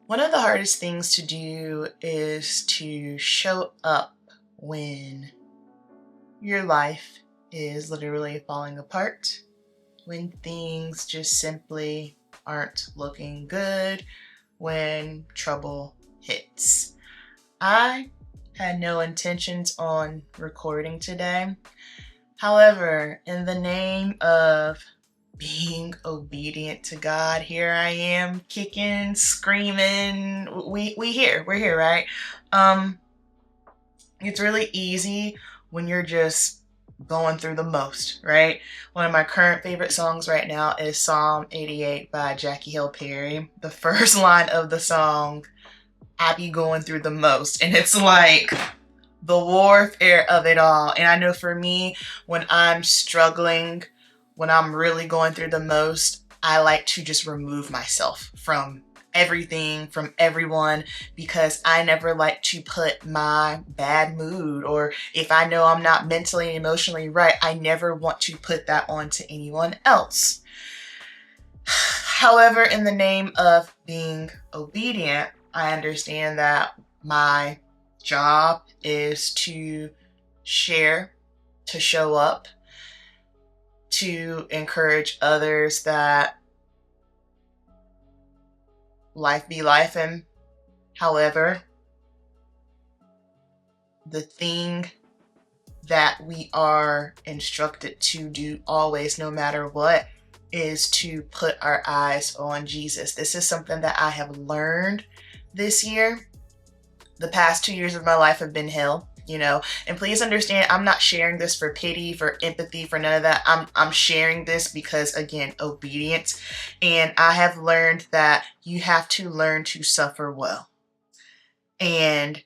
One of the hardest things to do is to show up when your life is literally falling apart, when things just simply aren't looking good, when trouble hits. I had no intentions on recording today. However, in the name of being obedient to God, here I am kicking, screaming. We're here, right? It's really easy when you're just going through the most, right? One of my current favorite songs right now is Psalm 88 by Jackie Hill Perry. The first line of the song, I be going through the most, and it's like the warfare of it all. And I know for me, when I'm struggling, when I'm really going through the most, I like to just remove myself from everything, from everyone, because I never like to put my bad mood, or if I know I'm not mentally and emotionally right, I never want to put that on to anyone else. However, in the name of being obedient, I understand that my job is to share, to show up, to encourage others that life be life. And however, the thing that we are instructed to do always, no matter what, is to put our eyes on Jesus. This is something that I have learned this year. The past 2 years of my life have been hell, and please understand, I'm not sharing this for pity, for empathy, for none of that. I'm sharing this because, again, obedience. And I have learned that you have to learn to suffer well. And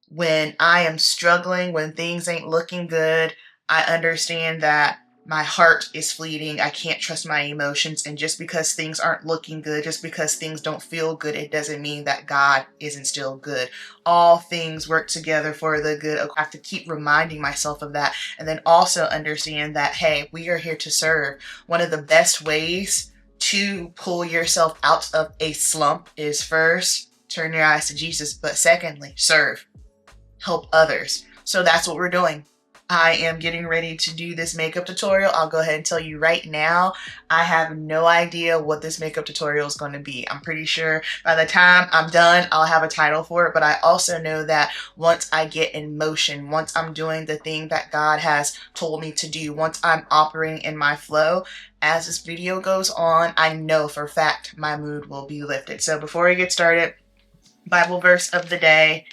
when I am struggling, when things ain't looking good, I understand that my heart is fleeting. I can't trust my emotions. And just because things aren't looking good, just because things don't feel good, it doesn't mean that God isn't still good. All things work together for the good. I have to keep reminding myself of that. And then also understand that, hey, we are here to serve. One of the best ways to pull yourself out of a slump is first, turn your eyes to Jesus, but secondly, serve. Help others. So that's what we're doing. I am getting ready to do this makeup tutorial. I'll go ahead and tell you right now, I have no idea what this makeup tutorial is going to be. I'm pretty sure by the time I'm done, I'll have a title for it, but I also know that once I get in motion, once I'm doing the thing that God has told me to do, once I'm operating in my flow, as this video goes on, I know for a fact my mood will be lifted. So before we get started, Bible verse of the day.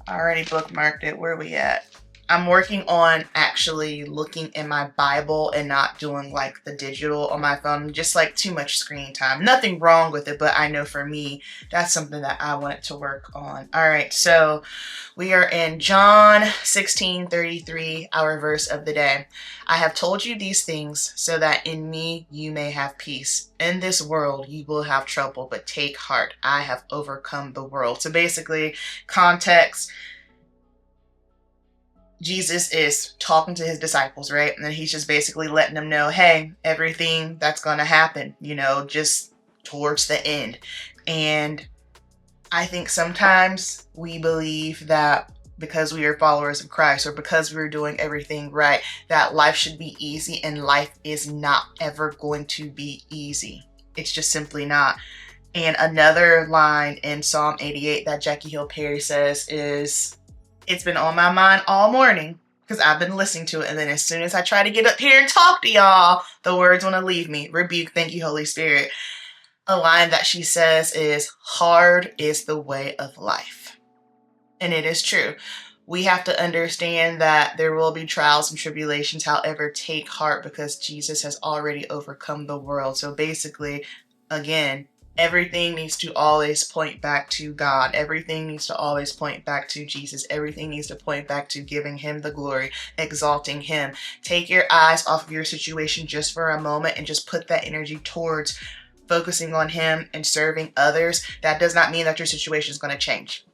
I already bookmarked it. Where are we at? I'm working on actually looking in my Bible and not doing like the digital on my phone, just like too much screen time. Nothing wrong with it, but I know for me, that's something that I wanted to work on. All right, so we are in John 16:33, our verse of the day. I have told you these things so that in me you may have peace. In this world you will have trouble, but take heart. I have overcome the world. So basically, context, Jesus is talking to his disciples, right? And he's just basically letting them know, hey, everything that's going to happen, just towards the end. And I think sometimes we believe that because we are followers of Christ, or because we're doing everything right, that life should be easy, and life is not ever going to be easy. It's just simply not. And another line in Psalm 88 that Jackie Hill Perry says is, it's been on my mind all morning because I've been listening to it. And then as soon as I try to get up here and talk to y'all, the words want to leave me. Rebuke, thank you, Holy Spirit. A line that she says is, hard is the way of life. And it is true. We have to understand that there will be trials and tribulations. However, take heart because Jesus has already overcome the world. So basically, again, everything needs to always point back to God. Everything needs to always point back to Jesus. Everything needs to point back to giving him the glory, exalting him. Take your eyes off of your situation just for a moment and just put that energy towards focusing on him and serving others. That does not mean that your situation is going to change.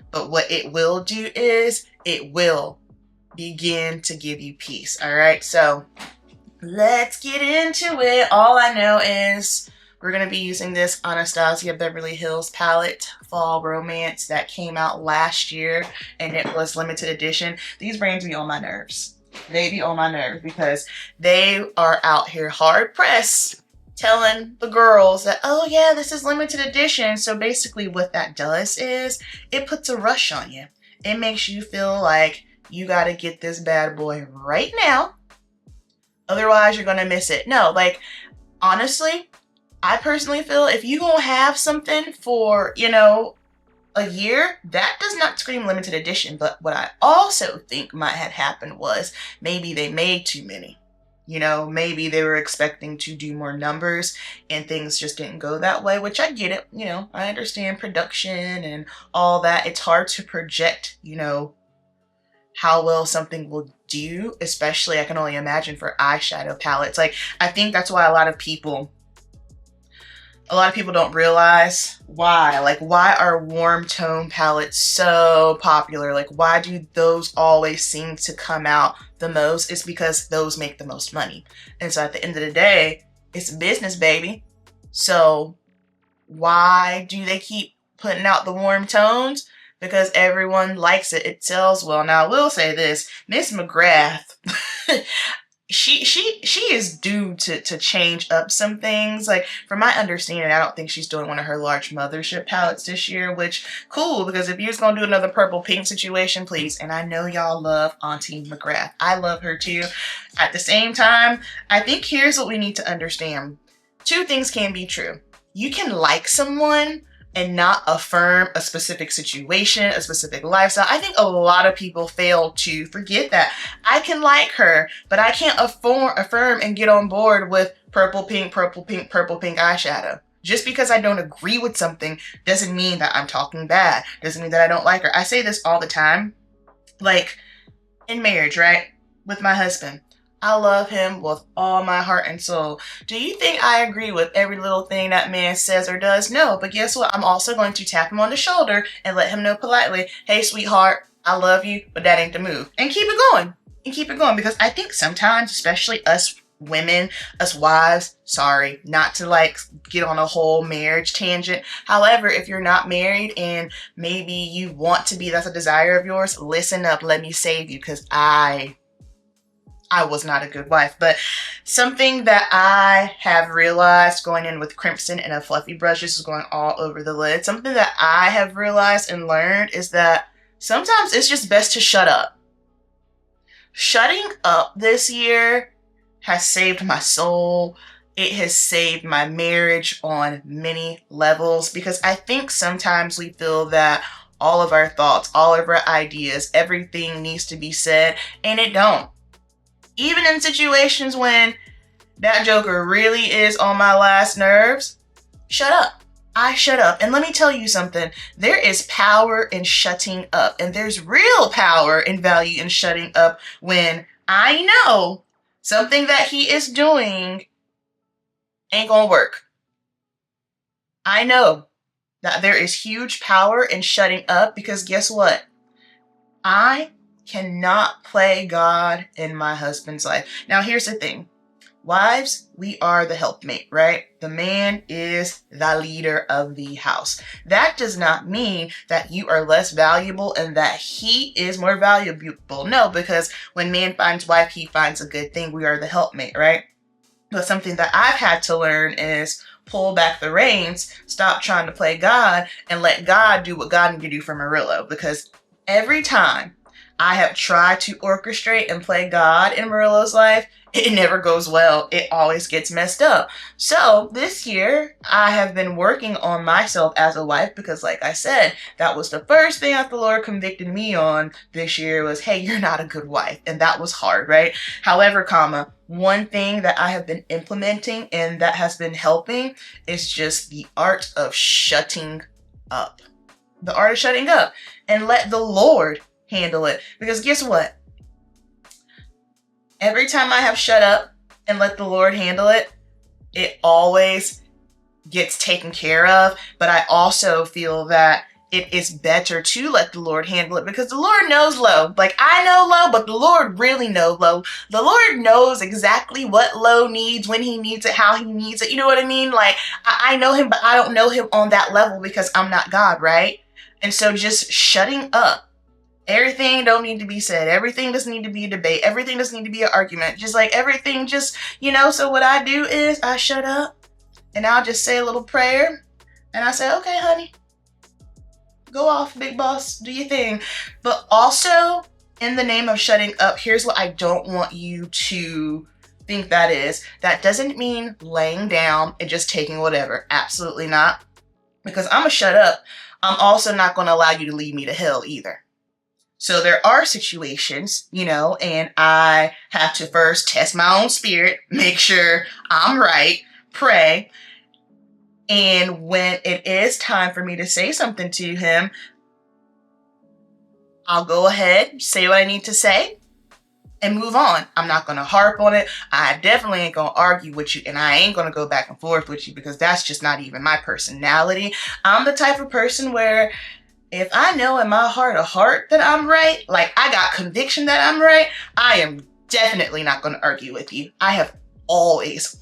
But what it will do is it will begin to give you peace. All right, so let's get into it. All I know is We're going to be using this Anastasia Beverly Hills palette, Fall Romance, that came out last year, and it was limited edition. These brands be on my nerves. They be on my nerves because they are out here hard pressed telling the girls that, oh yeah, this is limited edition. So basically what that does is it puts a rush on you. It makes you feel like you got to get this bad boy right now. Otherwise, you're going to miss it. No, like, honestly, I personally feel if you gonna have something for, you know, a year, that does not scream limited edition. But what I also think might have happened was maybe they made too many. You know, maybe they were expecting to do more numbers and things just didn't go that way, which I get it. You know, I understand production and all that. It's hard to project, you know, how well something will do, especially I can only imagine for eyeshadow palettes. Like, I think that's why a lot of people don't realize why. Like, why are warm tone palettes so popular? Like, why do those always seem to come out the most? It's because those make the most money. And so at the end of the day, it's business, baby. So why do they keep putting out the warm tones? Because everyone likes it. It sells well. Now, I will say this, Miss McGrath, she is due to change up some things. Like, from my understanding, I don't think she's doing one of her large mothership palettes this year, which, cool, because if you're just gonna do another purple pink situation, please. And I know y'all love Auntie McGrath. I love her too. At the same time, I think here's what we need to understand. Two things can be true. You can like someone and not affirm a specific situation, a specific lifestyle. I think a lot of people fail to forget that. I can like her, but I can't affirm and get on board with purple, pink, purple, pink, purple, pink eyeshadow. Just because I don't agree with something doesn't mean that I'm talking bad. Doesn't mean that I don't like her. I say this all the time. Like, in marriage, right? With my husband. I love him with all my heart and soul. Do you think I agree with every little thing that man says or does? No, but guess what? I'm also going to tap him on the shoulder and let him know politely, hey, sweetheart, I love you, but that ain't the move. And keep it going. And keep it going. Because I think sometimes, especially us women, us wives, sorry, not to like get on a whole marriage tangent. However, if you're not married and maybe you want to be, that's a desire of yours, listen up, let me save you, because I was not a good wife. But something that I have realized going in with crimson and a fluffy brush, this is going all over the lid. Something that I have realized and learned is that sometimes it's just best to shut up. Shutting up this year has saved my soul. It has saved my marriage on many levels, because I think sometimes we feel that all of our thoughts, all of our ideas, everything needs to be said, and it don't. Even in situations when that joker really is on my last nerves, shut up. I shut up. And let me tell you something. There is power in shutting up. And there's real power and value in shutting up when I know something that he is doing ain't gonna work. I know that there is huge power in shutting up, because guess what? I cannot play God in my husband's life. Now, here's the thing. Wives, we are the helpmate, right? The man is the leader of the house. That does not mean that you are less valuable and that he is more valuable. No, because when man finds wife, he finds a good thing. We are the helpmate, right? But something that I've had to learn is pull back the reins, stop trying to play God, and let God do what God needs to do for Murillo. Because every time I have tried to orchestrate and play God in Murillo's life, it never goes well. It always gets messed up. So this year, I have been working on myself as a wife, because like I said, that was the first thing that the Lord convicted me on this year was, hey, you're not a good wife. And that was hard, right? However, one thing that I have been implementing and that has been helping is just the art of shutting up. The art of shutting up, and let the Lord handle it. Because guess what? Every time I have shut up and let the Lord handle it, it always gets taken care of. But I also feel that it is better to let the Lord handle it, because the Lord knows low. Like, I know low, but the Lord really knows low. The Lord knows exactly what low needs, when he needs it, how he needs it. You know what I mean? Like, I know him, but I don't know him on that level because I'm not God, right? And so just shutting up. Everything don't need to be said. Everything doesn't need to be a debate. Everything doesn't need to be an argument. Just like everything, just, so what I do is I shut up and I'll just say a little prayer and I say, okay, honey, go off, big boss, do your thing. But also, in the name of shutting up, here's what I don't want you to think that is. That doesn't mean laying down and just taking whatever. Absolutely not. Because I'm gonna shut up. I'm also not gonna allow you to lead me to hell either. So there are situations, and I have to first test my own spirit, make sure I'm right, pray. And when it is time for me to say something to him, I'll go ahead, say what I need to say, and move on. I'm not going to harp on it. I definitely ain't going to argue with you, and I ain't going to go back and forth with you, because that's just not even my personality. I'm the type of person where if I know in my heart of heart that I'm right, like I got conviction that I'm right, I am definitely not going to argue with you. I have always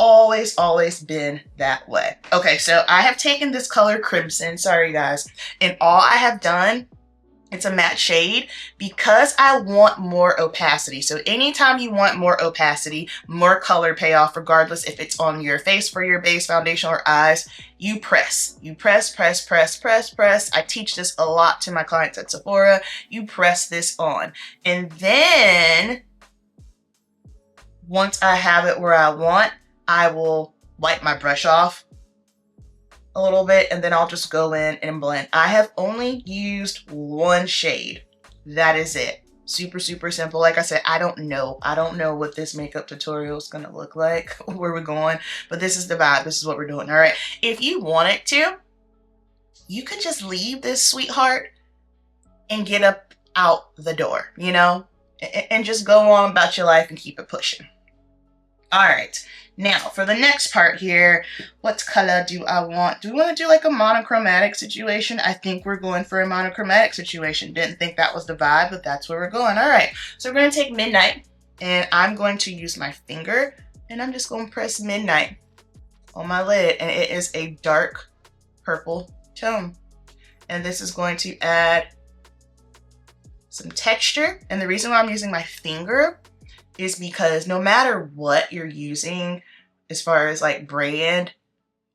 been that way. Okay, so I have taken this color crimson, sorry guys, and all I have done, it's a matte shade, because I want more opacity. So anytime you want more opacity, more color payoff, regardless if it's on your face for your base foundation or eyes, you press. You press. I teach this a lot to my clients at Sephora. You press this on. And then once I have it where I want, I will wipe my brush off a little bit, and then I'll just go in and blend. I have only used one shade. That is it. Super simple. Like I said, I don't know what this makeup tutorial is gonna look like, where we're going, but this is the vibe. This is what we're doing. All right. If you wanted to, you could just leave this, sweetheart, and get up out the door, and just go on about your life and keep it pushing. All right. Now, for the next part here, what color do I want? Do we want to do like a monochromatic situation? I think we're going for a monochromatic situation. Didn't think that was the vibe, but that's where we're going. All right, so we're going to take Midnight, and I'm going to use my finger, and I'm just going to press Midnight on my lid, and it is a dark purple tone. And this is going to add some texture, and the reason why I'm using my finger is because no matter what you're using, as far as like brand,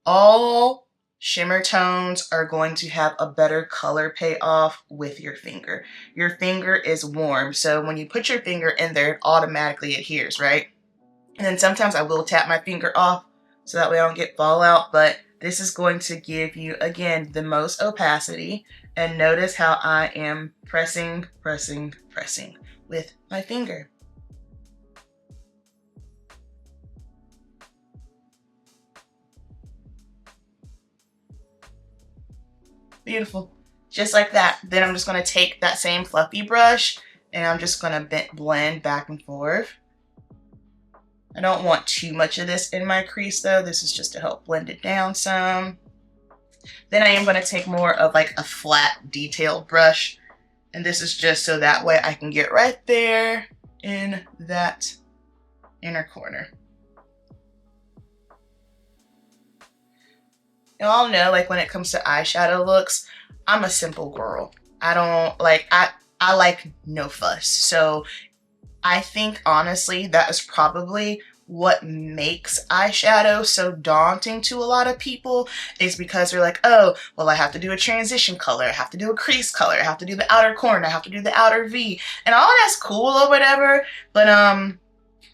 all shimmer tones are going to have a better color payoff with your finger. Your finger is warm, so when you put your finger in there, it automatically adheres, right? And then sometimes I will tap my finger off so that way I don't get fallout, but this is going to give you, again, the most opacity. And notice how I am pressing with my finger. Beautiful. Just like that. Then I'm just going to take that same fluffy brush and I'm just going to blend back and forth. I don't want too much of this in my crease though. This is just to help blend it down some. Then I am going to take more of like a flat detailed brush. And this is just so that way I can get right there in that inner corner. You all know, like when it comes to eyeshadow looks, I'm a simple girl. I like no fuss. So I think honestly that is probably what makes eyeshadow so daunting to a lot of people, is because they're like, oh, well, I have to do a transition color, I have to do a crease color, I have to do the outer corner, I have to do the outer V, and all that's cool or whatever, but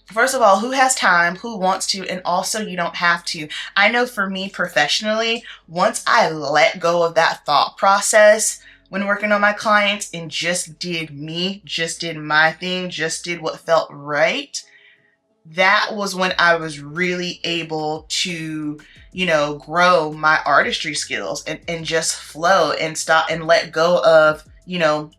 first of all, who has time, who wants to, and also you don't have to. I know for me professionally, once I let go of that thought process when working on my clients and just did me, just did my thing, just did what felt right, that was when I was really able to, grow my artistry skills and just flow and stop and let go of,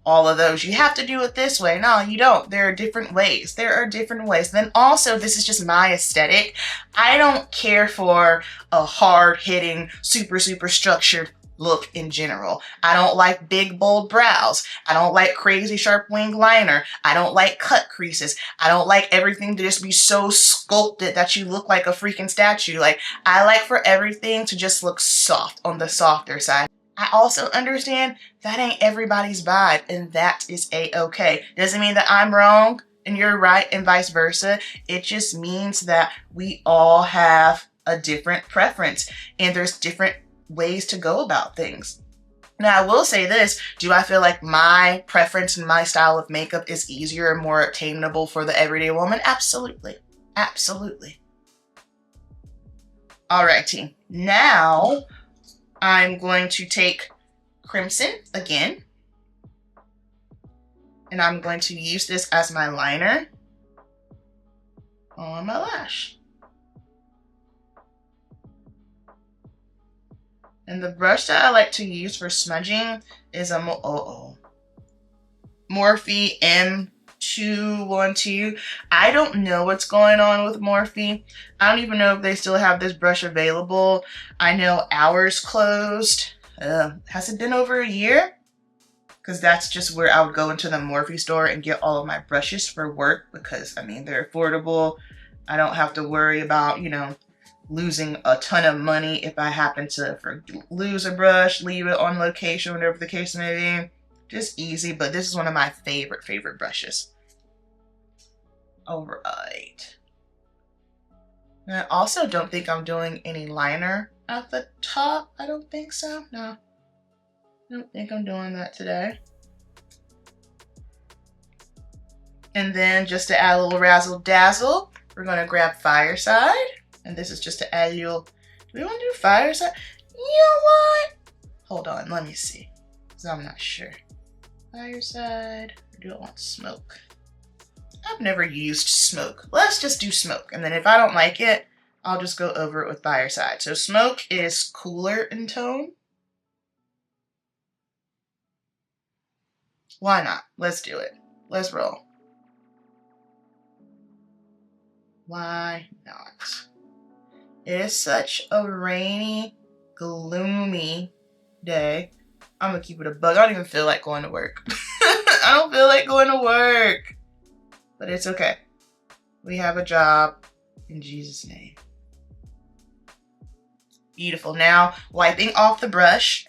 all of those. You have to do it this way. No, you don't. There are different ways. Then also, this is just my aesthetic. I don't care for a hard-hitting, super structured look in general. I don't like big, bold brows. I don't like crazy sharp wing liner. I don't like cut creases. I don't like everything to just be so sculpted that you look like a freaking statue. Like, I like for everything to just look soft, on the softer side. I also understand that ain't everybody's vibe, and that is a-okay. Doesn't mean that I'm wrong and you're right and vice versa. It just means that we all have a different preference and there's different ways to go about things. Now, I will say this, do I feel like my preference and my style of makeup is easier and more attainable for the everyday woman? Absolutely. Absolutely. Alrighty, now I'm going to take Crimson again, and I'm going to use this as my liner on my lash. And the brush that I like to use for smudging is a Morphe M212. I don't know what's going on with Morphe. I don't even know if they still have this brush available. I know ours closed. Has it been over a year? Because that's just where I would go into the Morphe store and get all of my brushes for work, because I mean, they're affordable. I don't have to worry about, you know, losing a ton of money if I happen to lose a brush, leave it on location, whatever the case may be. Just easy, but this is one of my favorite brushes. All right. And I also don't think I'm doing any liner at the top. I don't think so. No. I don't think I'm doing that today. And then just to add a little razzle dazzle, we're gonna grab Fireside. And this is just to add a little, do we want to do Fireside? You know what? Hold on, let me see, because I'm not sure. Fireside, or do I want Smoke? I've never used Smoke. Let's just do Smoke. And then if I don't like it, I'll just go over it with Fireside. So Smoke is cooler in tone. Why not? Let's do it. Let's roll. Why not? It is such a rainy, gloomy day. I'm gonna keep it a bug. I don't even feel like going to work. I don't feel like going to work. But it's okay. We have a job in Jesus' name. Beautiful. Now, wiping off the brush.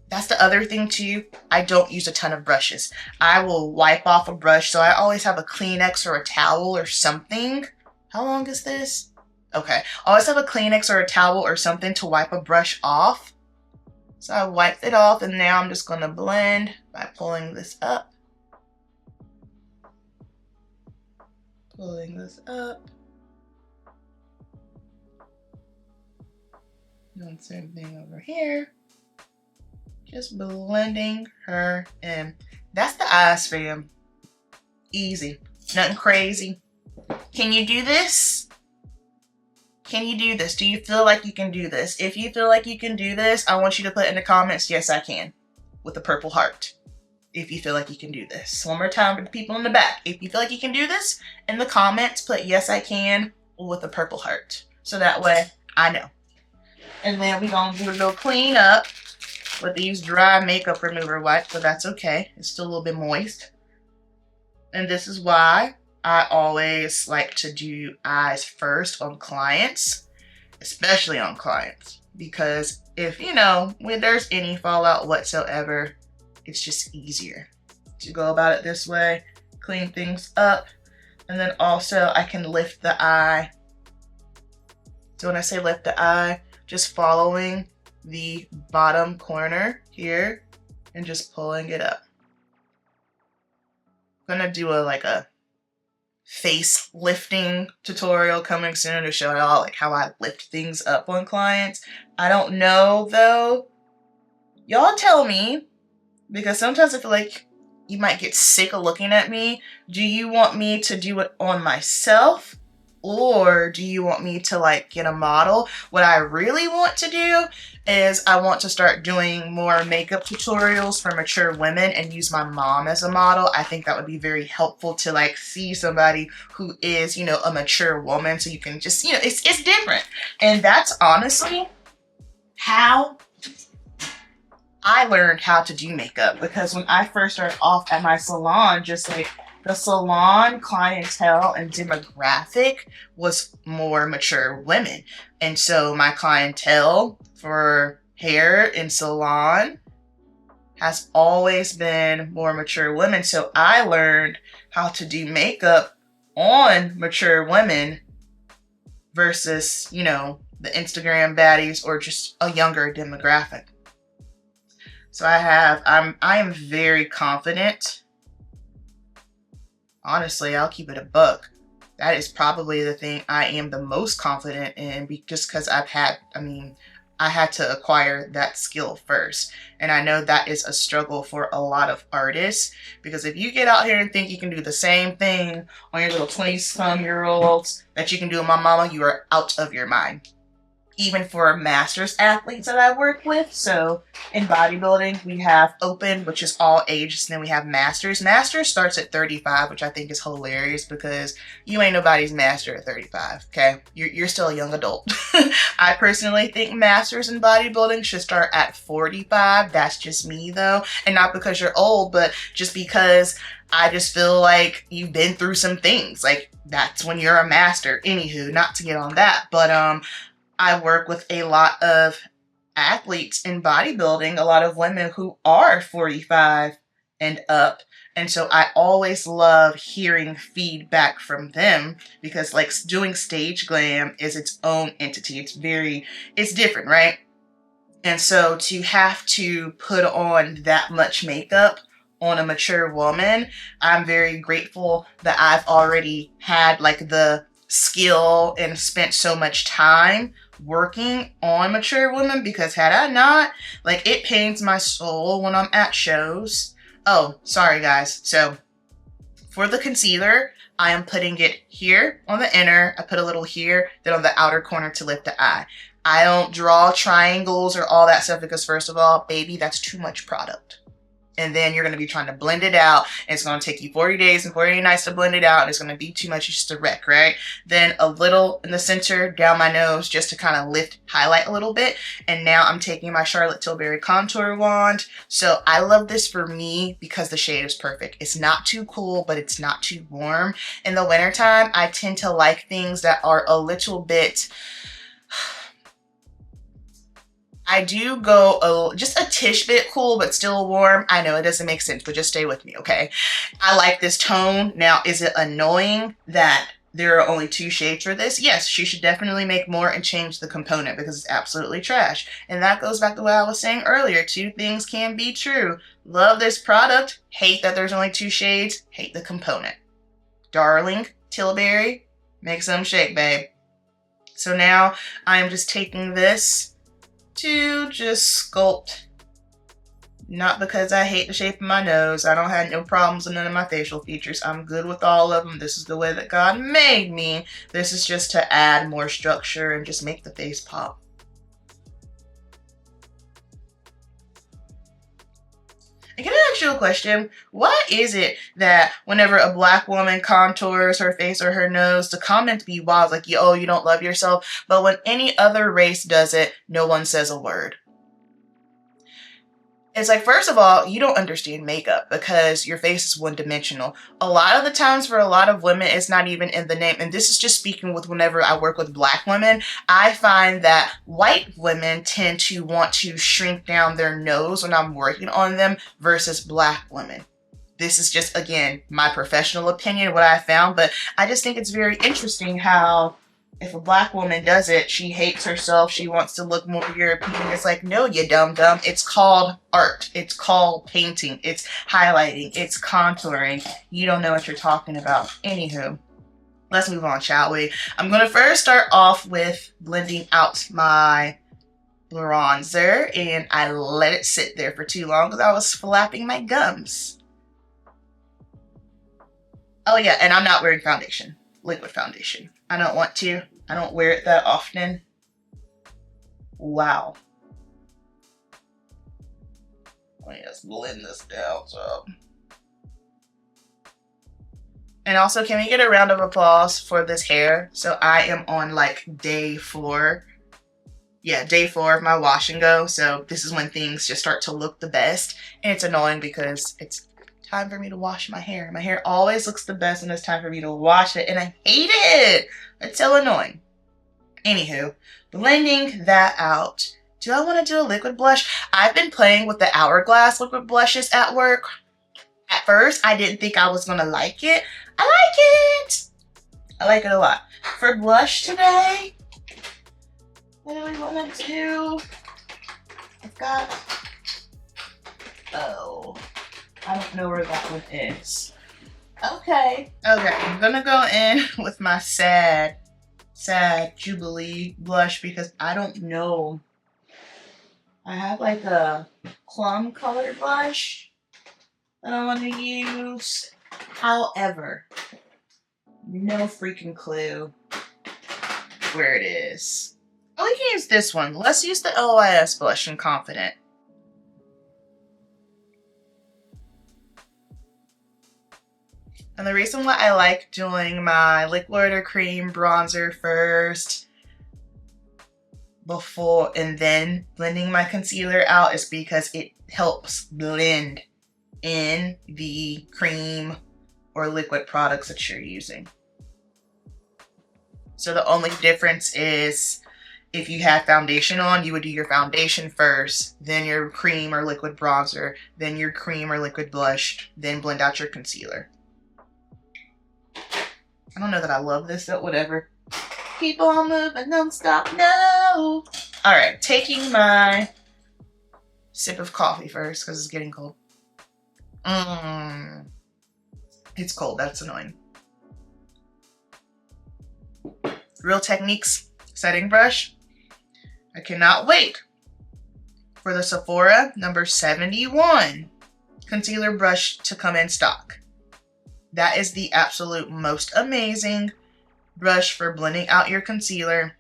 That's the other thing too. I don't use a ton of brushes. I will wipe off a brush, so I always have a Kleenex or a towel or something. How long is this? Okay, always have a Kleenex or a towel or something to wipe a brush off. So I wiped it off, and now I'm just gonna blend by pulling this up. Pulling this up. And same thing over here. Just blending her in. That's the eyes, fam. Easy, nothing crazy. Can you do this? Can you do this? Do you feel like you can do this? If you feel like you can do this, I want you to put in the comments, yes, I can, with a purple heart. If you feel like you can do this. One more time for the people in the back. If you feel like you can do this, in the comments, put yes, I can, with a purple heart. So that way, I know. And then we're gonna do a little clean up with these dry makeup remover wipes, but that's okay. It's still a little bit moist. And this is why I always like to do eyes first on clients, especially on clients, because if, you know, when there's any fallout whatsoever, it's just easier to go about it this way, clean things up, and then also I can lift the eye. So when I say lift the eye, just following the bottom corner here and just pulling it up. I'm gonna do a face lifting tutorial coming soon to show y'all like how I lift things up on clients. I don't know though. Y'all tell me, because sometimes I feel like you might get sick of looking at me. Do you want me to do it on myself? Or do you want me to like get a model? What I really want to do is I want to start doing more makeup tutorials for mature women and use my mom as a model. I think that would be very helpful to like see somebody who is, you know, a mature woman, so you can just, you know, it's different. And that's honestly how I learned how to do makeup because when I first started off at my salon, just like the salon clientele and demographic was more mature women. And so my clientele for hair and salon has always been more mature women. So I learned how to do makeup on mature women versus, you know, the Instagram baddies or just a younger demographic. So I am very confident. Honestly, I'll keep it a buck. That is probably the thing I am the most confident in, just because I had to acquire that skill first. And I know that is a struggle for a lot of artists, because if you get out here and think you can do the same thing on your little 20-some-year-olds that you can do on my mama, you are out of your mind. Even for masters athletes that I work with. So in bodybuilding, we have open, which is all ages, and then we have masters. Masters starts at 35, which I think is hilarious because you ain't nobody's master at 35, okay? You're still a young adult. I personally think masters in bodybuilding should start at 45. That's just me though. And not because you're old, but just because I just feel like you've been through some things. Like, that's when you're a master. Anywho, not to get on that, but I work with a lot of athletes in bodybuilding, a lot of women who are 45 and up. And so I always love hearing feedback from them, because like doing stage glam is its own entity. It's different, right? And so to have to put on that much makeup on a mature woman, I'm very grateful that I've already had like the skill and spent so much time working on mature women, because had I not, like, it pains my soul when I'm at shows. Oh, sorry guys. So for the concealer, I am putting it here on the inner. I put a little here, then on the outer corner to lift the eye. I don't draw triangles or all that stuff because, first of all, baby, that's too much product. And then you're going to be trying to blend it out. And it's going to take you 40 days and 40 nights to blend it out. And it's going to be too much. It's just a wreck, right? Then a little in the center down my nose just to kind of lift, highlight a little bit. And now I'm taking my Charlotte Tilbury contour wand. So I love this for me because the shade is perfect. It's not too cool, but it's not too warm. In the wintertime, I tend to like things that are a little bit... I do go just a tish bit cool, but still warm. I know it doesn't make sense, but just stay with me, okay? I like this tone. Now, is it annoying that there are only 2 shades for this? Yes, she should definitely make more and change the component because it's absolutely trash. And that goes back to what I was saying earlier. 2 things can be true. Love this product, hate that there's only 2 shades, hate the component. Darling, Tilbury, make some shake, babe. So now I'm just taking this to just sculpt, not because I hate the shape of my nose. I don't have no problems with none of my facial features. I'm good with all of them. This is the way that God made me. This is just to add more structure and just make the face pop. And can I ask you a question? Why is it that whenever a Black woman contours her face or her nose, the comments be wild, like, oh, you don't love yourself, but when any other race does it, no one says a word? It's like, first of all, you don't understand makeup because your face is one-dimensional. A lot of the times for a lot of women, it's not even in the name. And this is just speaking with whenever I work with Black women. I find that white women tend to want to shrink down their nose when I'm working on them versus Black women. This is just, again, my professional opinion, what I found. But I just think it's very interesting how if a Black woman does it, she hates herself. She wants to look more European. It's like, no, you dumb. It's called art. It's called painting. It's highlighting. It's contouring. You don't know what you're talking about. Anywho, let's move on, shall we? I'm going to first start off with blending out my bronzer. And I let it sit there for too long because I was flapping my gums. Oh yeah, and I'm not wearing foundation. Liquid foundation. I don't want to. I don't wear it that often. Wow. Let me just blend this down some. And also, can we get a round of applause for this hair? So I am on like day 4 yeah, day 4 of my wash and go. So this is when things just start to look the best. And it's annoying because it's time for me to wash my hair. My hair always looks the best when it's time for me to wash it. And I hate it. It's so annoying. Anywho, blending that out. Do I want to do a liquid blush? I've been playing with the Hourglass liquid blushes at work. At first, I didn't think I was going to like it. I like it. I like it a lot. For blush today, what do we want to do? I've got, oh, I don't know where that one is. Okay, I'm gonna go in with my Sad Jubilee blush because I don't know. I have like a plum colored blush that I want to use. However, no freaking clue where it is. Oh, we can use this one. Let's use the LYS blush in Confident. And the reason why I like doing my liquid or cream bronzer first before and then blending my concealer out is because it helps blend in the cream or liquid products that you're using. So the only difference is if you have foundation on, you would do your foundation first, then your cream or liquid bronzer, then your cream or liquid blush, then blend out your concealer. I don't know that I love this, but whatever. Keep on moving, don't stop, no. All right, taking my sip of coffee first because it's getting cold. It's cold, that's annoying. Real Techniques setting brush. I cannot wait for the Sephora number 71 concealer brush to come in stock. That is the absolute most amazing brush for blending out your concealer.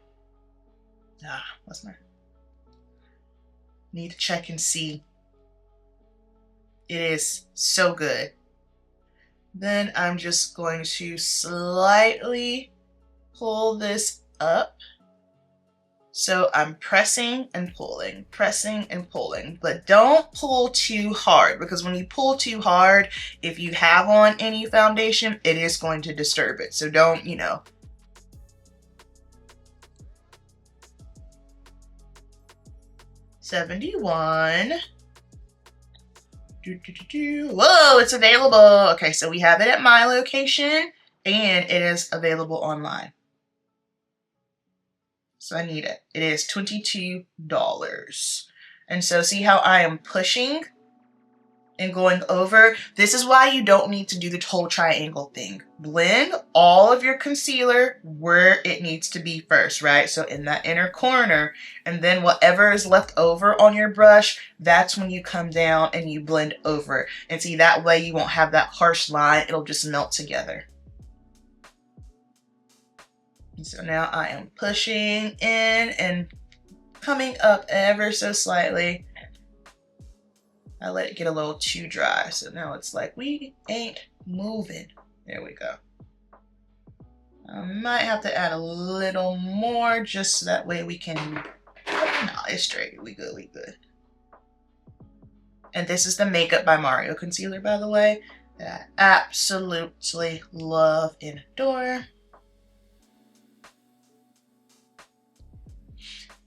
What's my... Need to check and see. It is so good. Then I'm just going to slightly pull this up. So I'm pressing and pulling, but don't pull too hard because when you pull too hard, if you have on any foundation, it is going to disturb it. So don't, 71. Whoa, it's available. Okay, so we have it at my location and it is available online. So I need it. It is $22. And so see how I am pushing and going over? This is why you don't need to do the whole triangle thing. Blend all of your concealer where it needs to be first, right? So in that inner corner, and then whatever is left over on your brush, that's when you come down and you blend over it. And see, that way you won't have that harsh line. It'll just melt together. So now I am pushing in and coming up ever so slightly. I let it get a little too dry. So now it's like, we ain't moving. There we go. I might have to add a little more just so that way we can, no, it's straight. We good. And this is the Makeup by Mario concealer, by the way, that I absolutely love and adore.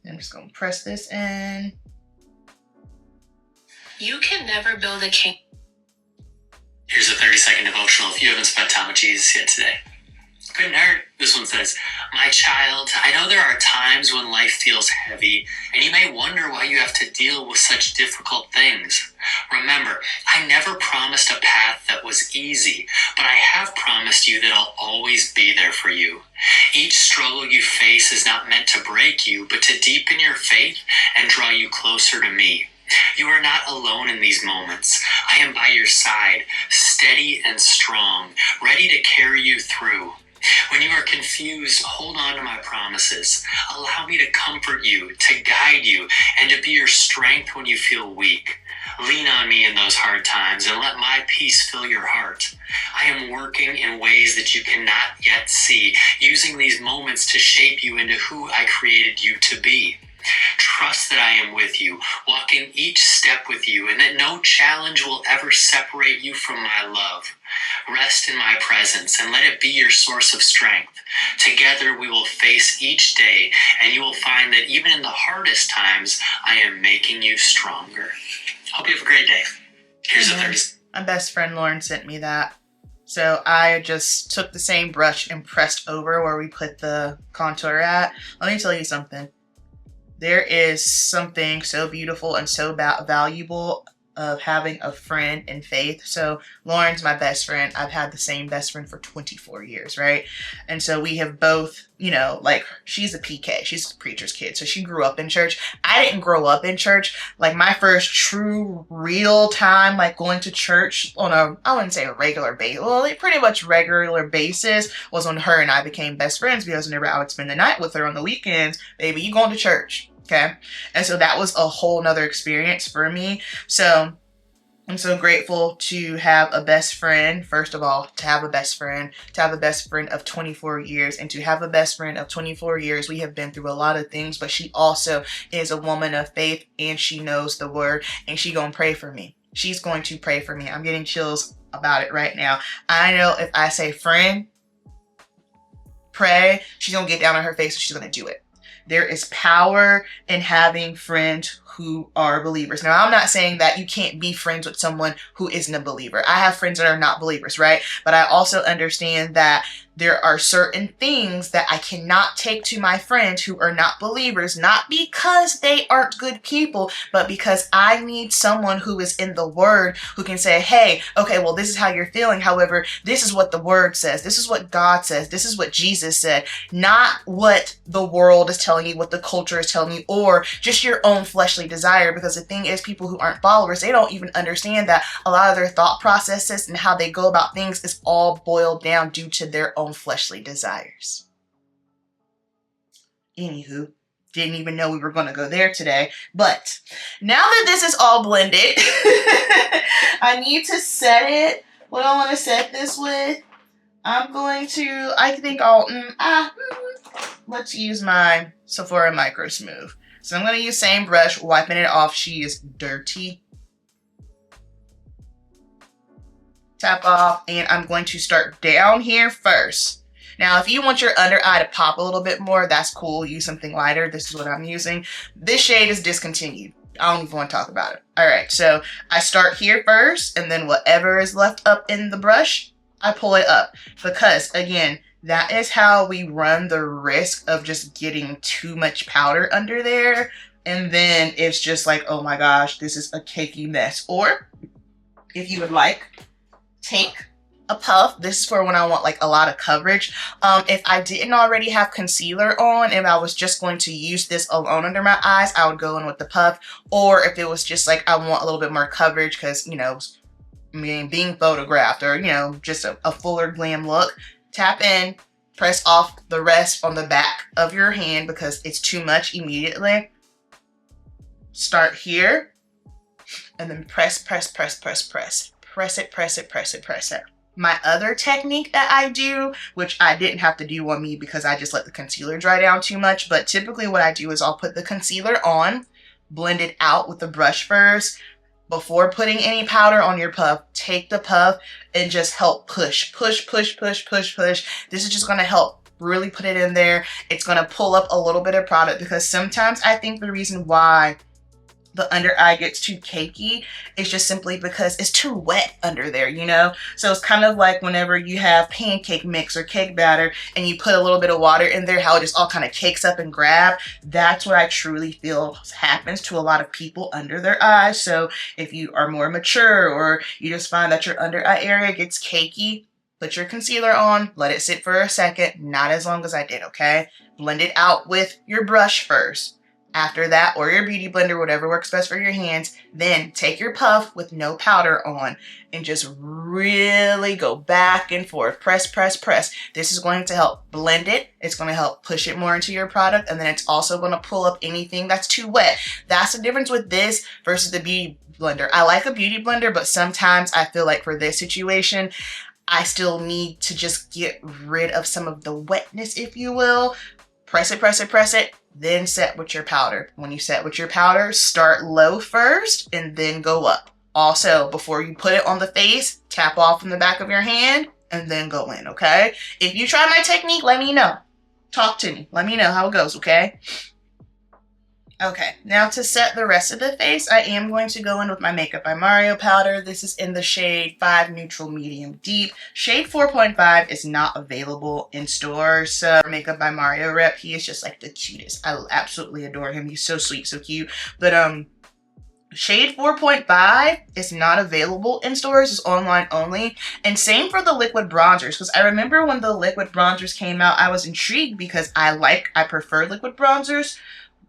I'm just gonna press this in. You can never build a king. Here's a 30-second devotional if you haven't spent time with Jesus yet today. Couldn't hurt. This one says, "My child, I know there are times when life feels heavy, and you may wonder why you have to deal with such difficult things. Remember, I never promised a path that was easy, but I have promised you that I'll always be there for you. Each struggle you face is not meant to break you, but to deepen your faith and draw you closer to me. You are not alone in these moments. I am by your side, steady and strong, ready to carry you through. When you are confused, hold on to my promises. Allow me to comfort you, to guide you, and to be your strength when you feel weak. Lean on me in those hard times and let my peace fill your heart. I am working in ways that you cannot yet see, using these moments to shape you into who I created you to be. Trust that I am with you, walking each step with you, and that no challenge will ever separate you from my love. Rest in my presence and let it be your source of strength. Together we will face each day, and you will find that even in the hardest times, I am making you stronger. Hope you have a great day. Here's a Thursday. My best friend Lauren sent me that. So I just took the same brush and pressed over where we put the contour at. Let me tell you something. There is something so beautiful and so valuable of having a friend in faith. So Lauren's my best friend. I've had the same best friend for 24 years, right? And so we have both, you know, like she's a PK, she's a preacher's kid. So she grew up in church. I didn't grow up in church. Like my first true real time, like going to church on a, I wouldn't say a regular basis, well, like pretty much regular basis was when her and I became best friends, because whenever I would spend the night with her on the weekends, baby, you going to church. Okay. And so that was a whole nother experience for me. So I'm so grateful to have a best friend. First of all, to have a best friend of 24 years, and to have a best friend of 24 years. We have been through a lot of things, but she also is a woman of faith, and she knows the word, and she gonna pray for me. She's going to pray for me. I'm getting chills about it right now. I know if I say friend, pray, she's gonna get down on her face and she's gonna do it. There is power in having friends who are believers. Now, I'm not saying that you can't be friends with someone who isn't a believer. I have friends that are not believers, right? But I also understand that there are certain things that I cannot take to my friends who are not believers, not because they aren't good people, but because I need someone who is in the word who can say, hey, okay, well, this is how you're feeling. However, this is what the word says. This is what God says. This is what Jesus said, not what the world is telling you, what the culture is telling you, or just your own fleshly desire. Because the thing is, people who aren't followers, they don't even understand that a lot of their thought processes and how they go about things is all boiled down due to their own fleshly desires. Anywho, didn't even know we were going to go there today. But now that this is all blended, I need to set it. What I want to set this with, I'm going to, I think I'll, let's use my Sephora Micro Smooth. So I'm going to use same brush, wiping it off. She is dirty. Tap off, and I'm going to start down here first. Now, if you want your under eye to pop a little bit more, that's cool. Use something lighter. This is what I'm using. This shade is Discontinued. I don't even want to talk about it. All right, so I start here first, and then whatever is left up in the brush, I pull it up. Because, again, that is how we run the risk of just getting too much powder under there. And then it's just like, oh my gosh, this is a cakey mess. Or, if you would like, take a puff. This is for when I want like a lot of coverage. If I didn't already have concealer on and I was just going to use this alone under my eyes, I would go in with the puff. Or if it was just like I want a little bit more coverage because, you know, being photographed, or, you know, just a fuller glam look, tap in, press off the rest on the back of your hand because it's too much immediately. Start here and then press, press, press, press, press. Press it, press it, press it, press it. My other technique that I do, which I didn't have to do on me because I just let the concealer dry down too much, but typically what I do is I'll put the concealer on, blend it out with the brush first. Before putting any powder on your puff, take the puff and just help push, push, push, push, push, push. This is just going to help really put it in there. It's going to pull up a little bit of product because sometimes I think the reason why the under eye gets too cakey is just simply because it's too wet under there, you know? So it's kind of like whenever you have pancake mix or cake batter and you put a little bit of water in there, how it just all kind of cakes up and grab. That's what I truly feel happens to a lot of people under their eyes. So if you are more mature or you just find that your under eye area gets cakey, put your concealer on, let it sit for a second, not as long as I did, okay? Blend it out with your brush first. After that, or your beauty blender, whatever works best for your hands, then take your puff with no powder on and just really go back and forth. Press, press, press. This is going to help blend it. It's going to help push it more into your product. And then it's also going to pull up anything that's too wet. That's the difference with this versus the beauty blender. I like a beauty blender, but sometimes I feel like for this situation, I still need to just get rid of some of the wetness, if you will. Press it, press it, press it. then set with your powder. When you set with your powder, start low first and then go up. Also, before you put it on the face, tap off from the back of your hand and then go in, okay? If you try my technique, let me know. Talk to me. Let me know how it goes, okay? Okay, now to set the rest of the face, I am going to go in with my Makeup by Mario powder. This is in the shade 5 Neutral Medium Deep. Shade 4.5 is not available in stores. So Makeup by Mario rep, he is just like the cutest. I absolutely adore him. He's so sweet, so cute. But shade 4.5 is not available in stores. It's online only. And same for the liquid bronzers, because I remember when the liquid bronzers came out, I was intrigued because I prefer liquid bronzers.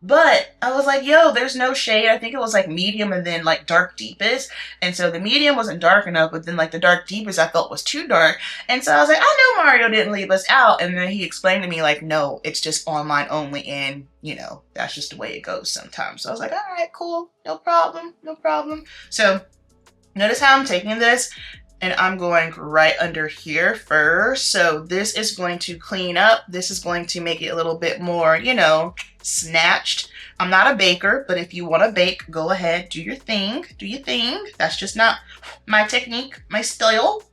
But I was like, yo, there's no shade. I think it was like medium and then like dark deepest. And so the medium wasn't dark enough, but then like the dark deepest I felt was too dark. And so I was like, I know Mario didn't leave us out. And then he explained to me like, no, it's just online only. And you know, that's just the way it goes sometimes. So I was like, all right, cool. No problem. No problem. So notice how I'm taking this and I'm going right under here first. So this is going to clean up. This is going to make it a little bit more, you know, snatched. I'm not a baker, but if you want to bake, go ahead, do your thing. Do your thing. That's just not my technique, my style.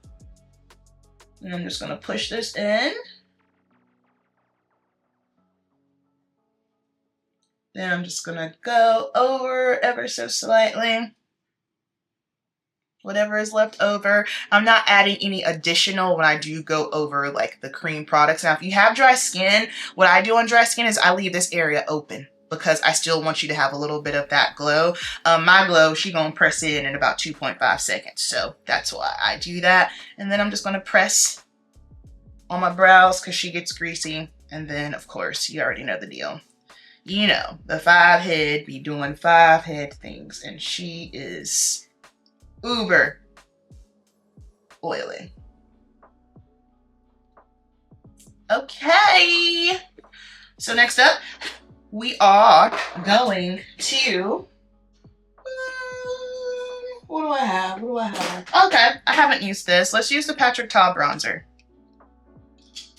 And I'm just going to push this in. Then I'm just going to go over ever so slightly. Whatever is left over. I'm not adding any additional when I do go over like the cream products. Now, if you have dry skin, what I do on dry skin is I leave this area open because I still want you to have a little bit of that glow. My glow, she gonna press in about 2.5 seconds. So that's why I do that. And then I'm just gonna press on my brows because she gets greasy. And then of course, you already know the deal. You know, the 5 head be doing 5 head things and she is uber oily. Okay. So next up, we are going to, what do I have? What do I have? Okay, I haven't used this. Let's use the Patrick Ta bronzer.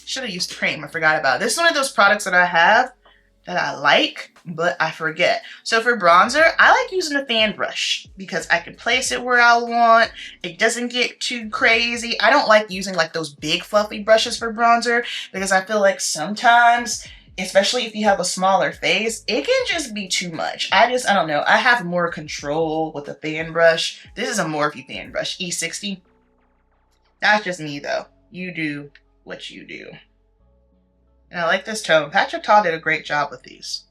Should have used cream. I forgot about it. This is one of those products that I have that I like, but I forget. So for bronzer, I like using a fan brush because I can place it where I want. It doesn't get too crazy. I don't like using like those big fluffy brushes for bronzer because I feel like sometimes, especially if you have a smaller face, it can just be too much. I don't know. I have more control with a fan brush. This is a Morphe fan brush, E60. That's just me though. You do what you do. And I like this tone. Patrick Ta did a great job with these.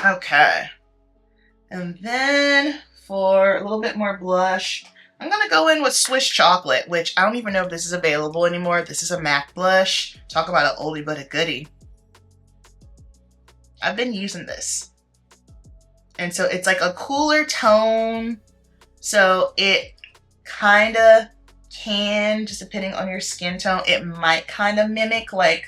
Okay. And then for a little bit more blush, I'm going to go in with Swiss Chocolate, which I don't even know if this is available anymore. This is a MAC blush. Talk about an oldie but a goodie. I've been using this. And so it's like a cooler tone. So it kind of can, just depending on your skin tone, it might kind of mimic like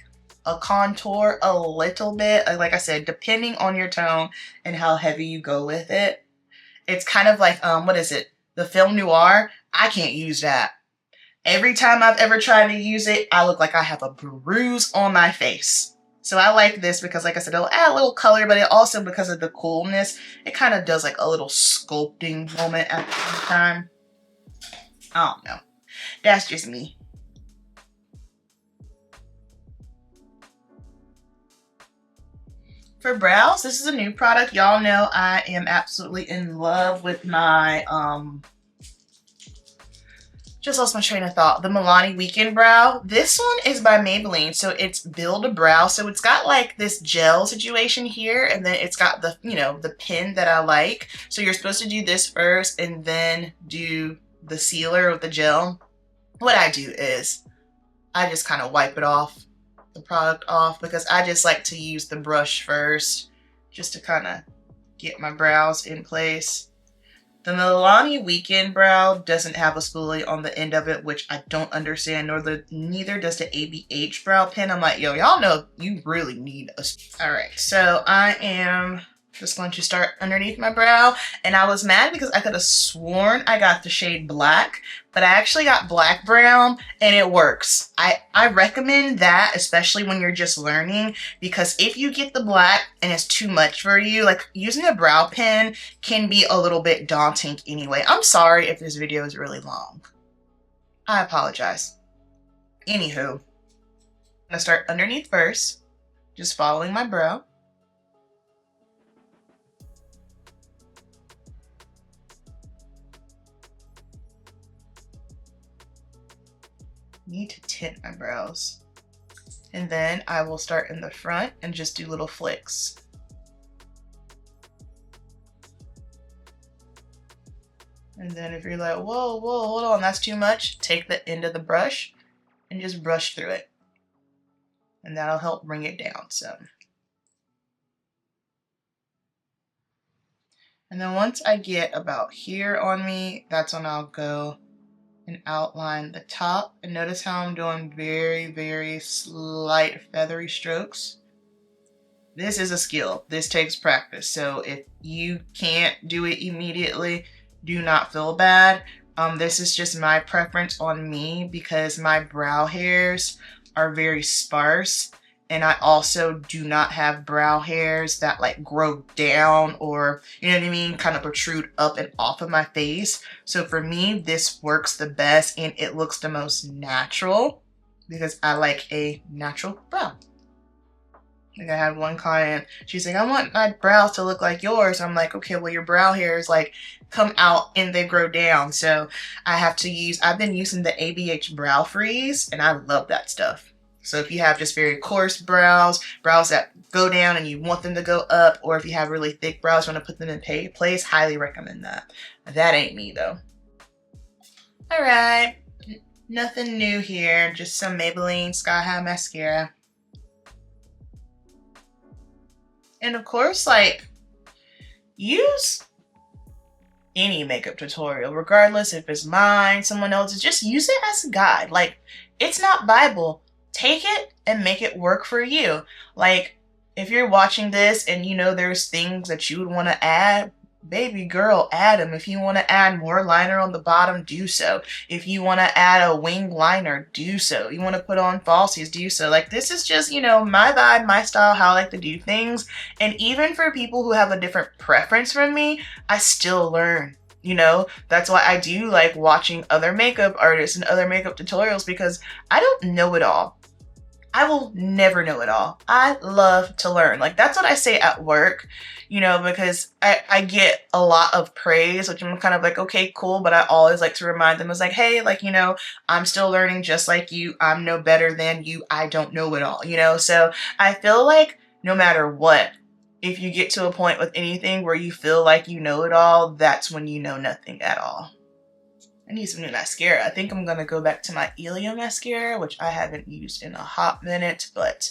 a contour a little bit. Like I said, depending on your tone and how heavy you go with it. It's kind of like, what is it? The Film Noir. I can't use that. Every time I've ever tried to use it, I look like I have a bruise on my face. So I like this because, like I said, it'll add a little color, but it also, because of the coolness, it kind of does like a little sculpting moment at the same time. I don't know. That's just me. For brows, this is a new product. Y'all know I am absolutely in love with my, just lost my train of thought. The Milani Weekend Brow. This one is by Maybelline. So it's Build a Brow. So it's got like this gel situation here. And then it's got the, you know, the pin that I like. So you're supposed to do this first and then do the sealer with the gel. What I do is I just kind of wipe it off, the product off, because I just like to use the brush first just to kind of get my brows in place. The Milani Weekend Brow doesn't have a spoolie on the end of it, which I don't understand, neither does the ABH brow pen. I'm like, yo, y'all know you really need a... All right, so I am Just going to start underneath my brow. And I was mad because I could have sworn I got the shade black, but I actually got black brown and it works. I recommend that, especially when you're just learning, because if you get the black and it's too much for you, like using a brow pen can be a little bit daunting anyway. I'm sorry if this video is really long. I apologize. Anywho, I'm gonna start underneath first, just following my brow. Need to tint my brows. And then I will start in the front and just do little flicks. And then if you're like, whoa, hold on, that's too much, take the end of the brush and just brush through it. And that'll help bring it down some. And then once I get about here on me, that's when I'll go and outline the top. And notice how I'm doing very, very slight feathery strokes. This is a skill. This takes practice. So if you can't do it immediately, do not feel bad. This is just my preference on me because my brow hairs are very sparse. And I also do not have brow hairs that like grow down or, you know what I mean, kind of protrude up and off of my face. So for me, this works the best and it looks the most natural because I like a natural brow. Like I had one client, she's like, I want my brows to look like yours. I'm like, okay, well your brow hairs like come out and they grow down. So I've been using the ABH Brow Freeze and I love that stuff. So if you have just very coarse brows that go down and you want them to go up, or if you have really thick brows, you want to put them in place, highly recommend that. That ain't me though. All right, nothing new here, just some Maybelline Sky High mascara. And of course, like, use any makeup tutorial, regardless if it's mine, someone else's, just use it as a guide. Like, it's not Bible. Take it and make it work for you. Like, if you're watching this and you know there's things that you would want to add, baby girl, add them. If you want to add more liner on the bottom, do so. If you want to add a wing liner, do so. You want to put on falsies, do so. Like, this is just, you know, my vibe, my style, how I like to do things. And even for people who have a different preference from me, I still learn. You know, that's why I do like watching other makeup artists and other makeup tutorials, because I don't know it all. I will never know it all. I love to learn. Like, that's what I say at work, you know, because I get a lot of praise, which I'm kind of like, okay, cool. But I always like to remind them, it's like, hey, like, you know, I'm still learning just like you. I'm no better than you. I don't know it all, you know? So I feel like no matter what, if you get to a point with anything where you feel like you know it all, that's when you know nothing at all. I need some new mascara. I think I'm gonna go back to my Elio mascara, which I haven't used in a hot minute, but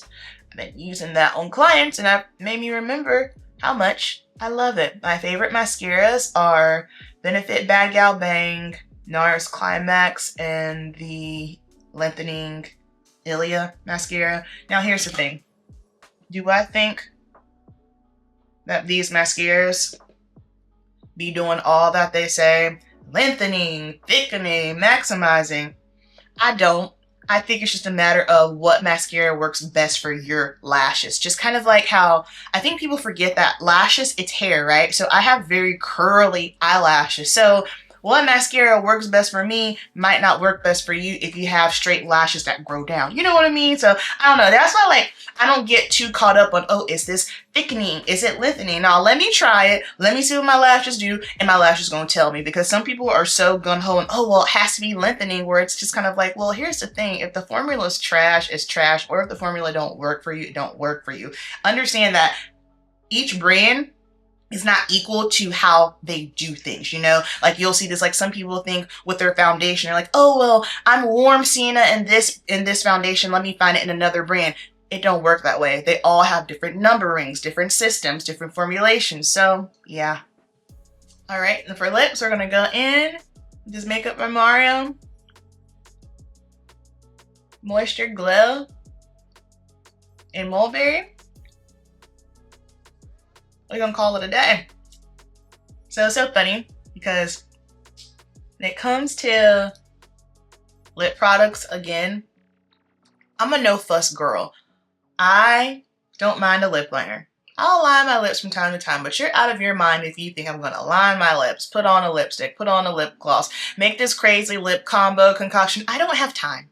I've been using that on clients and that made me remember how much I love it. My favorite mascaras are Benefit Bad Gal Bang, NARS Climax, and the Lengthening Ilia mascara. Now here's the thing. Do I think that these mascaras be doing all that they say? Lengthening, thickening, maximizing. I don't. I think it's just a matter of what mascara works best for your lashes. Just kind of like how I think people forget that lashes, it's hair, right? So I have very curly eyelashes. So what mascara works best for me might not work best for you if you have straight lashes that grow down. You know what I mean? So I don't know. That's why, like, I don't get too caught up on, oh, is this thickening? Is it lengthening? Now, let me try it. Let me see what my lashes do, and my lashes going to tell me. Because some people are so gung-ho and, oh, well, it has to be lengthening, where it's just kind of like, well, here's the thing. If the formula is trash, it's trash. Or if the formula don't work for you, it don't work for you. Understand that each brand is not equal to how they do things, you know? Like, you'll see this, like, some people think with their foundation, they're like, oh, well, I'm warm sienna in this foundation, let me find it in another brand. It don't work that way. They all have different numberings, different systems, different formulations. So, yeah. All right, and for lips, we're gonna go in, just Makeup by Mario, Moisture Glow, and Mulberry. we're gonna call it a day. So it's so funny because when it comes to lip products, again, I'm a no fuss girl. I don't mind a lip liner. I'll line my lips from time to time, but you're out of your mind if you think I'm gonna line my lips, put on a lipstick, put on a lip gloss, make this crazy lip combo concoction. I don't have time.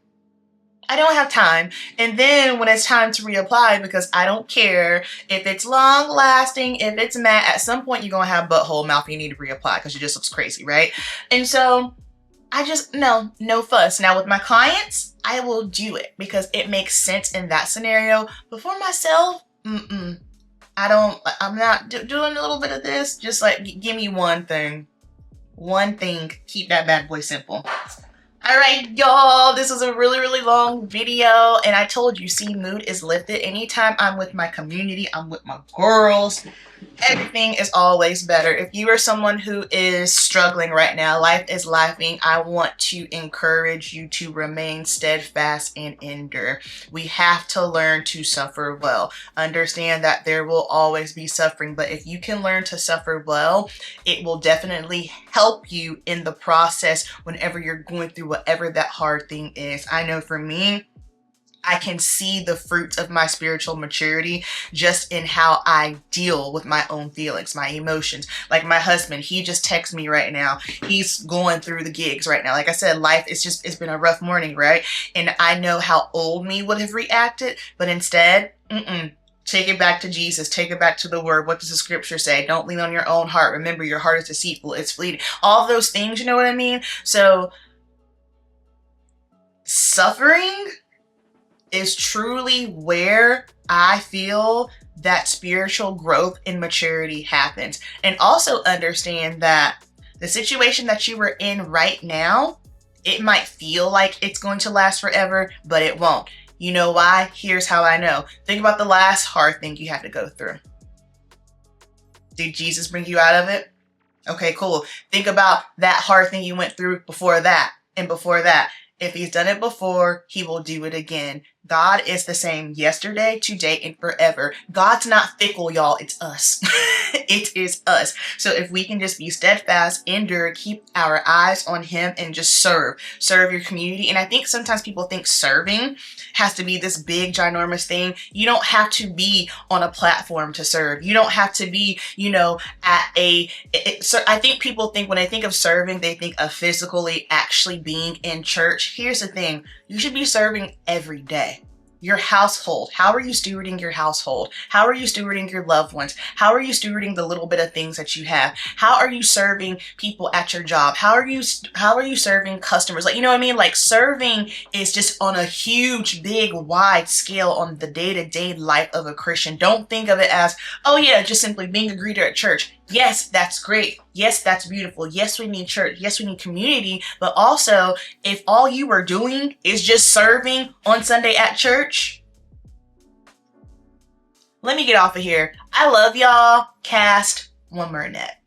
I don't have time. And then when it's time to reapply, because I don't care if it's long lasting, if it's matte, at some point you're gonna have butthole mouth and you need to reapply because it just looks crazy, right? And so I just, no fuss. Now with my clients, I will do it because it makes sense in that scenario. But for myself, I'm not doing a little bit of this. Just like, give me one thing. Keep that bad boy simple. All right, y'all, this was a really, really long video. And I told you, see, mood is lifted. Anytime I'm with my community, I'm with my girls, everything is always better. If you are someone who is struggling right now, life is lifing, I want to encourage you to remain steadfast and endure. We have to learn to suffer well. Understand that there will always be suffering, but if you can learn to suffer well, it will definitely help you in the process whenever you're going through whatever that hard thing is. I know for me, I can see the fruits of my spiritual maturity just in how I deal with my own feelings, my emotions. Like my husband, he just texts me right now. He's going through the gigs right now. Like I said, life is just, it's been a rough morning, right? And I know how old me would have reacted, but instead, take it back to Jesus. Take it back to the word. What does the scripture say? Don't lean on your own heart. Remember, your heart is deceitful. It's fleeting. All those things, you know what I mean? So suffering is truly where I feel that spiritual growth and maturity happens. And also understand that the situation that you are in right now, it might feel like it's going to last forever, but it won't. You know why? Here's how I know. Think about the last hard thing you had to go through. Did Jesus bring you out of it? Okay, cool. Think about that hard thing you went through before that and before that. If he's done it before, he will do it again. God is the same yesterday, today, and forever. God's not fickle, y'all. It's us. It is us. So if we can just be steadfast, endure, keep our eyes on him, and just serve your community. And I think sometimes people think serving has to be this big, ginormous thing. You don't have to be on a platform to serve. You don't have to be, at so I think people think when they think of serving, they think of physically actually being in church. Here's the thing. You should be serving every day. Your household. How are you stewarding your household? How are you stewarding your loved ones? How are you stewarding the little bit of things that you have? How are you serving people at your job? How are you serving customers? Like, you know what I mean? Like, serving is just on a huge, big, wide scale on the day-to-day life of a Christian. Don't think of it as, oh yeah, just simply being a greeter at church. Yes, that's great. Yes, that's beautiful. Yes, we need church. Yes, we need community. But also, if all you are doing is just serving on Sunday at church, let me get off of here. I love y'all. Cast one more net.